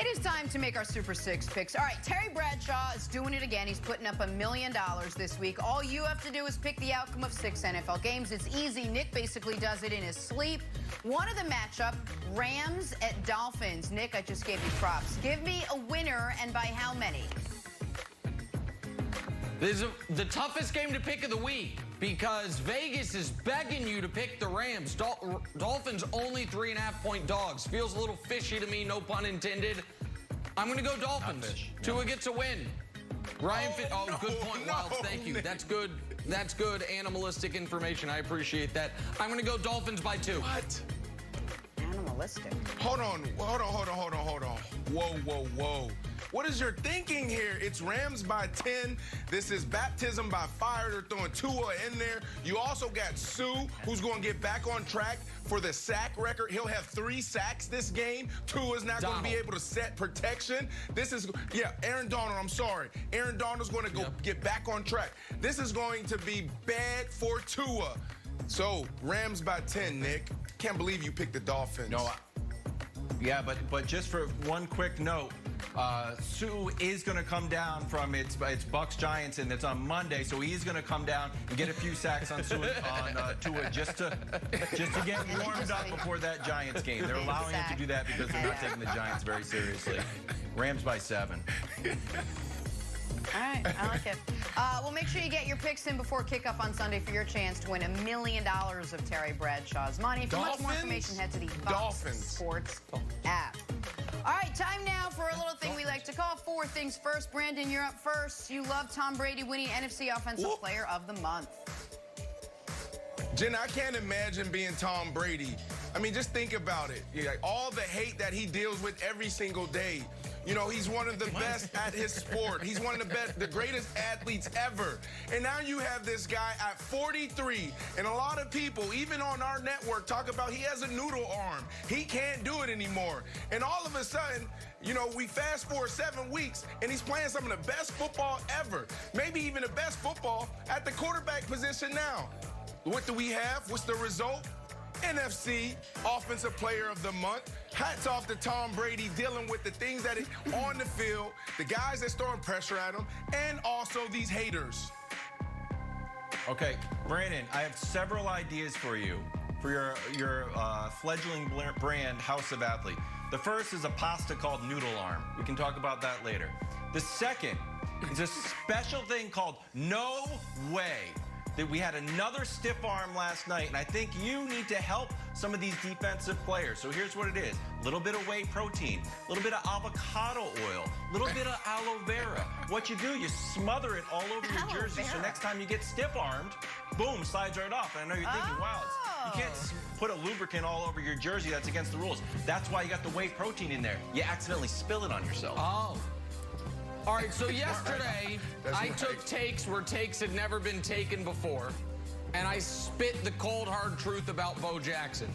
It is time to make our Super Six picks. All right, Terry Bradshaw is doing it again. He's putting up $1 million this week. All you have to do is pick the outcome of 6 NFL games. It's easy. Nick basically does it in his sleep. One of the matchup, Rams at Dolphins. Nick, I just gave you props. Give me a winner, and by how many? This is the toughest game to pick of the week because Vegas is begging you to pick the Rams. Dolphins only 3.5-point dogs. Feels a little fishy to me, no pun intended. I'm going to go Dolphins. Tua gets a win. Ryan, good point, Wild. Thank you. That's good. That's good animalistic information. I appreciate that. I'm going to go Dolphins by 2. What? Animalistic. Hold on. Whoa. What is your thinking here? It's Rams by 10. This is baptism by fire. They're throwing Tua in there. You also got Sue, who's going to get back on track for the sack record. He'll have 3 sacks this game. Tua's not going to be able to set protection. This is, Aaron Donald, I'm sorry. Aaron Donald's going to go get back on track. This is going to be bad for Tua. So, Rams by 10, Nick. Can't believe you picked the Dolphins. No, yeah, but just for one quick note, Sue is going to come down from it's Bucks Giants, and it's on Monday, so he is going to come down and get a few sacks on Tua just to get warmed up before that Giants game. They're allowing him to do that because they're not taking the Giants very seriously. Rams by 7. All right, I like it. Well, make sure you get your picks in before kickoff on Sunday for your chance to win $1 million of Terry Bradshaw's money. For much more information, head to the Fox Sports app. All right, time now for a little thing we like to call 4 Things First. Brandon, you're up first. You love Tom Brady winning NFC Offensive Player of the Month. Jen, I can't imagine being Tom Brady. I mean, just think about it. All the hate that he deals with every single day. You know, he's one of the best at his sport. He's one of the greatest athletes ever. And now you have this guy at 43, and a lot of people, even on our network, talk about he has a noodle arm. He can't do it anymore. And all of a sudden, you know, we fast forward 7 weeks, and he's playing some of the best football ever. Maybe even the best football at the quarterback position now. What do we have? What's the result? NFC Offensive Player of the Month. Hats off to Tom Brady dealing with the things that is on the field, the guys that's throwing pressure at him, and also these haters. Okay, Brandon, I have several ideas for you for your fledgling brand, House of Athlete. The first is a pasta called Noodle Arm. We can talk about that later. The second is a special thing called No Way. That we had another stiff arm last night, and I think you need to help some of these defensive players. So here's what it is. A little bit of whey protein, a little bit of avocado oil, a little bit of aloe vera. What you do, you smother it all over your jersey, so next time you get stiff-armed, boom, slides right off. And I know you're thinking, wow, you can't put a lubricant all over your jersey. That's against the rules. That's why you got the whey protein in there. You accidentally spill it on yourself. Oh. All right, so yesterday, I took takes where takes had never been taken before, and I spit the cold, hard truth about Bo Jackson.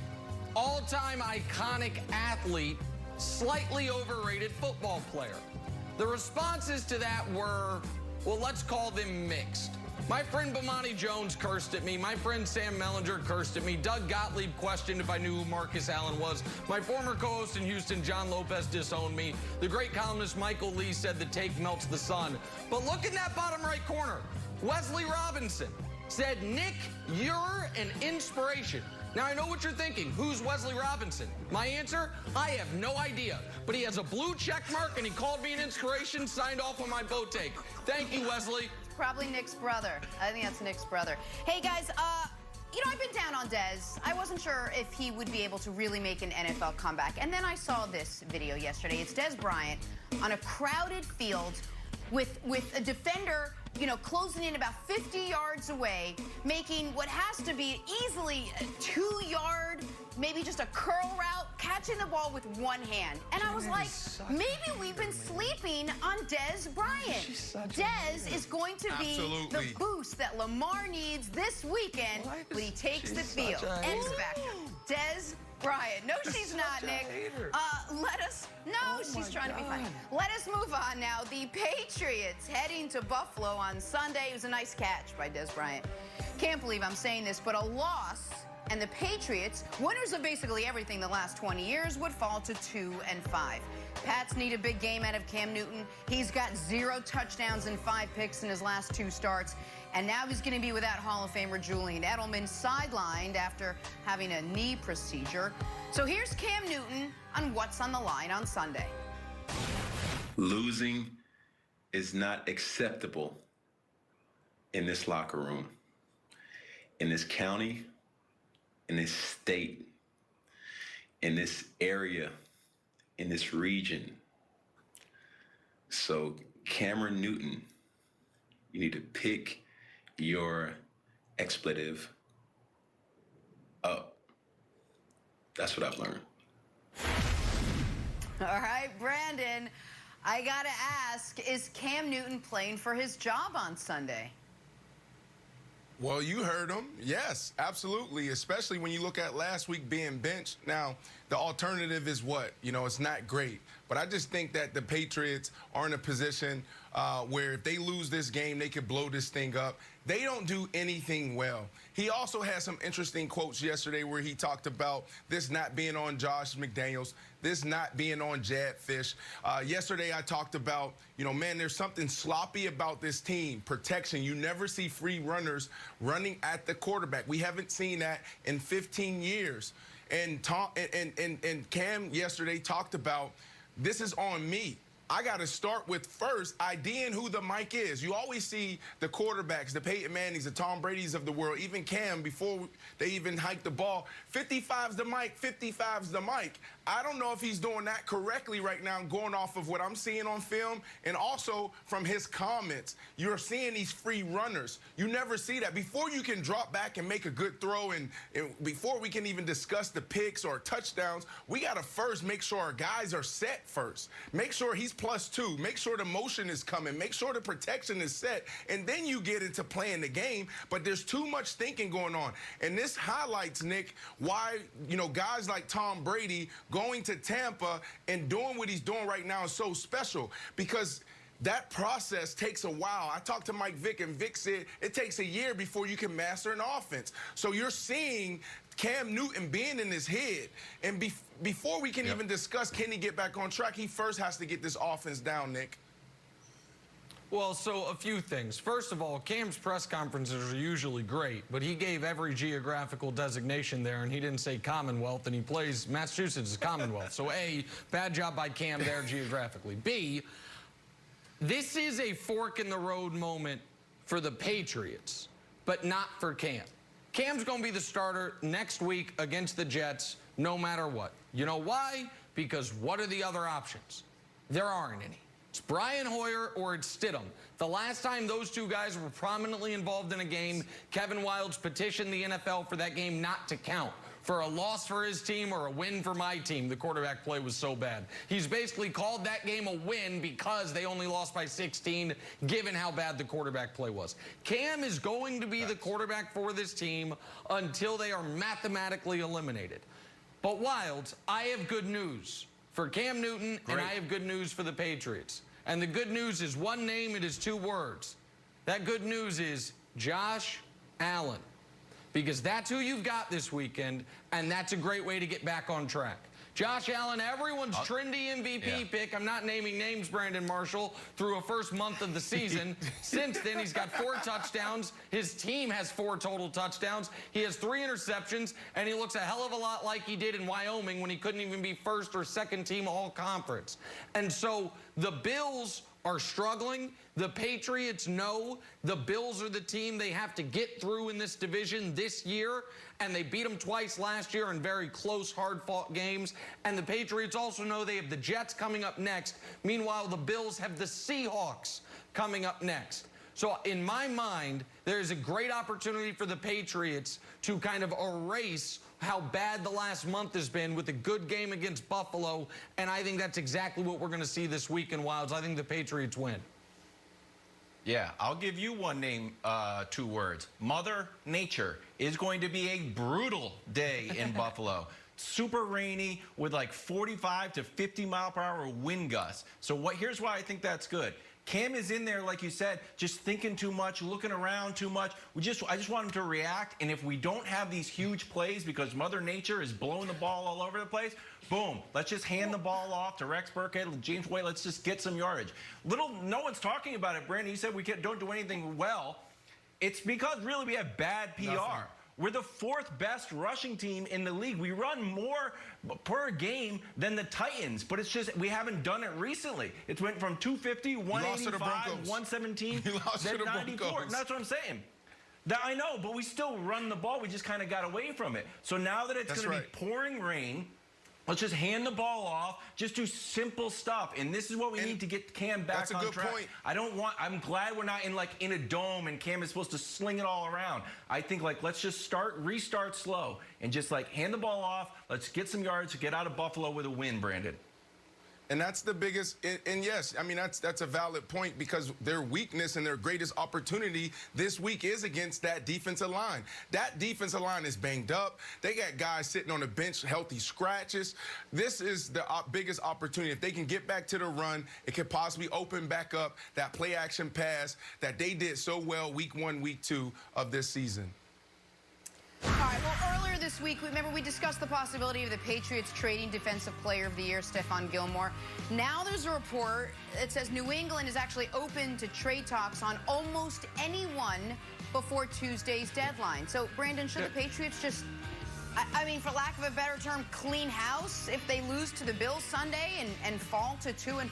All-time iconic athlete, slightly overrated football player. The responses to that were, well, let's call them mixed. My friend Bomani Jones cursed at me. My friend Sam Mellinger cursed at me. Doug Gottlieb questioned if I knew who Marcus Allen was. My former co-host in Houston, John Lopez, disowned me. The great columnist Michael Lee said the take melts the sun. But look in that bottom right corner. Wesley Robinson said, Nick, you're an inspiration. Now, I know what you're thinking. Who's Wesley Robinson? My answer? I have no idea. But he has a blue check mark, and he called me an inspiration, signed off on my Bo take. Thank you, Wesley. Probably Nick's brother. I think that's Nick's brother. Hey, guys, you know, I've been down on Dez. I wasn't sure if he would be able to really make an NFL comeback. And then I saw this video yesterday. It's Dez Bryant on a crowded field with a defender, you know, closing in about 50 yards away, making what has to be easily a 2-yard, maybe just a curl route, catching the ball with one hand. And I was like, maybe we've been sleeping on Dez Bryant. Dez is going to be the boost that Lamar needs this weekend when he takes the field. X Factor. Dez Bryant. No, she's not, Nick. She's trying to be funny. Let us move on now. The Patriots heading to Buffalo on Sunday. It was a nice catch by Dez Bryant. Can't believe I'm saying this, but a loss, and the Patriots, winners of basically everything the last 20 years, would fall to 2-5. Pats need a big game out of Cam Newton. He's got 0 touchdowns and 5 picks in his last 2 starts. And now he's going to be without Hall of Famer Julian Edelman, sidelined after having a knee procedure. So here's Cam Newton on what's on the line on Sunday. Losing is not acceptable in this locker room, in this county, in this state, in this area, in this region. So Cameron Newton, you need to pick your expletive up. That's what I've learned. All right, Brandon, I gotta ask, is Cam Newton playing for his job on Sunday? Well, you heard him. Yes, absolutely, especially when you look at last week being benched. Now, the alternative is what? You know, it's not great. But I just think that the Patriots are in a position where if they lose this game, they could blow this thing up. They don't do anything well. He also had some interesting quotes yesterday where he talked about this not being on Josh McDaniels, this not being on Jad Fish. Yesterday I talked about, you know, man, there's something sloppy about this team. Protection. You never see free runners running at the quarterback. We haven't seen that in 15 years. And Cam yesterday talked about, this is on me. I got to start with first IDing who the mic is. You always see the quarterbacks, the Peyton Mannings, the Tom Brady's of the world, even Cam, before they even hike the ball. 55's the mic, 55's the mic. I don't know if he's doing that correctly right now, going off of what I'm seeing on film and also from his comments. You're seeing these free runners. You never see that. Before you can drop back and make a good throw and before we can even discuss the picks or touchdowns, we got to first make sure our guys are set first. Make sure he's +2. Make sure the motion is coming. Make sure the protection is set. And then you get into playing the game. But there's too much thinking going on. And this highlights, Nick, why, you know, guys like Tom Brady going to Tampa and doing what he's doing right now is so special, because that process takes a while. I talked to Mike Vick, and Vick said it takes a year before you can master an offense. So you're seeing Cam Newton being in his head. And before we can even discuss can he get back on track, he first has to get this offense down, Nick. Well, so a few things. First of all, Cam's press conferences are usually great, but he gave every geographical designation there, and he didn't say Commonwealth, and he plays Massachusetts as Commonwealth. So, A, bad job by Cam there geographically. B, this is a fork-in-the-road moment for the Patriots, but not for Cam. Cam's going to be the starter next week against the Jets, no matter what. You know why? Because what are the other options? There aren't any. It's Brian Hoyer or it's Stidham. The last time those two guys were prominently involved in a game, Kevin Wildes petitioned the NFL for that game not to count. For a loss for his team or a win for my team, the quarterback play was so bad. He's basically called that game a win because they only lost by 16, given how bad the quarterback play was. Cam is going to be the quarterback for this team until they are mathematically eliminated. But Wildes, I have good news for Cam Newton, and I have good news for the Patriots. And the good news is one name, it is 2 words. That good news is Josh Allen. Because that's who you've got this weekend, and that's a great way to get back on track. Josh Allen, everyone's trendy MVP pick. I'm not naming names, Brandon Marshall, through a first month of the season. Since then, he's got 4 touchdowns. His team has 4 total touchdowns. He has 3 interceptions, and he looks a hell of a lot like he did in Wyoming when he couldn't even be first or second team all-conference. And so the Bills are struggling. The Patriots know the Bills are the team they have to get through in this division this year, and they beat them twice last year in very close, hard-fought games. And the Patriots also know they have the Jets coming up next. Meanwhile, the Bills have the Seahawks coming up next. So in my mind, there's a great opportunity for the Patriots to kind of erase how bad the last month has been with a good game against Buffalo, and I think that's exactly what we're going to see this week in Wildes. I think the Patriots win. Yeah, I'll give you one name, 2 words. Mother Nature is going to be a brutal day in Buffalo. super rainy with like 45 to 50 mile per hour wind gusts. So here's why I think that's good. Cam is in there, like you said, just thinking too much, looking around too much. I just want him to react, and if we don't have these huge plays because Mother Nature is blowing the ball all over the place, boom, let's just hand the ball off to Rex Burkhead, James White, let's just get some yardage. No one's talking about it, Brandon. You said we don't do anything well. It's because really we have bad PR. Nothing. We're the 4th best rushing team in the league. We run more per game than the Titans, but it's just we haven't done it recently. It went from 250, 185, 117, then 94. And that's what I'm saying. I know, but we still run the ball. We just kind of got away from it. So now that it's going to be pouring rain, let's just hand the ball off, just do simple stuff. And this is what we need to get Cam back on track. That's a good point. I'm glad we're not in a dome and Cam is supposed to sling it all around. I think let's just restart slow and just hand the ball off. Let's get some yards to get out of Buffalo with a win, Brandon. And that's the biggest, and yes, I mean, that's a valid point because their weakness and their greatest opportunity this week is against that defensive line. That defensive line is banged up. They got guys sitting on the bench, healthy scratches. This is the biggest opportunity. If they can get back to the run, it could possibly open back up that play action pass that they did so well week 1, week 2 of this season. All right, well, earlier this week, remember we discussed the possibility of the Patriots trading Defensive Player of the Year, Stephon Gilmore. Now there's a report that says New England is actually open to trade talks on almost anyone before Tuesday's deadline. So, Brandon, should the Patriots just, I mean, for lack of a better term, clean house if they lose to the Bills Sunday and fall to 2-5?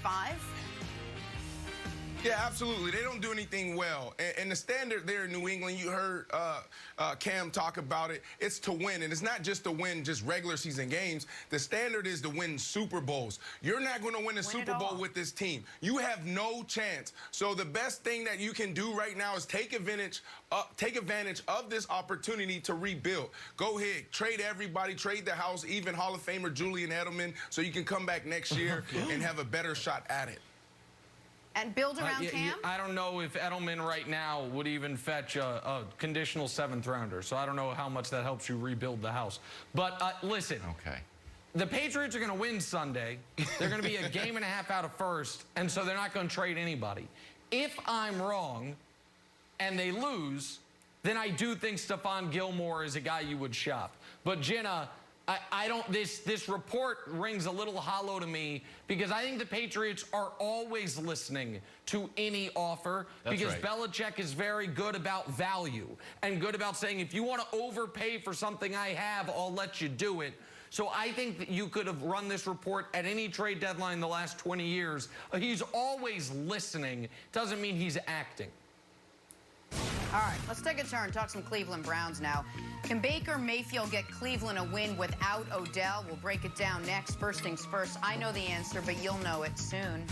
Yeah, absolutely. They don't do anything well. And the standard there in New England, you heard Cam talk about it, it's to win. And it's not just to win just regular season games. The standard is to win Super Bowls. You're not going to win a Super Bowl with this team. You have no chance. So the best thing that you can do right now is take advantage of this opportunity to rebuild. Go ahead, trade everybody, trade the house, even Hall of Famer Julian Edelman, so you can come back next year and have a better shot at it. And build around Cam? I don't know if Edelman right now would even fetch a conditional 7th rounder. So I don't know how much that helps you rebuild the house. But listen. Okay. The Patriots are going to win Sunday. They're going to be a game and a half out of first. And so they're not going to trade anybody. If I'm wrong and they lose, then I do think Stephon Gilmore is a guy you would shop. But Jenna, I don't, this report rings a little hollow to me because I think the Patriots are always listening to any offer because Belichick is very good about value and good about saying, if you want to overpay for something I have, I'll let you do it. So I think that you could have run this report at any trade deadline in the last 20 years. He's always listening. Doesn't mean he's acting. All right, let's take a turn. Talk some Cleveland Browns now. Can Baker Mayfield get Cleveland a win without Odell? We'll break it down next. First things first, I know the answer, but you'll know it soon.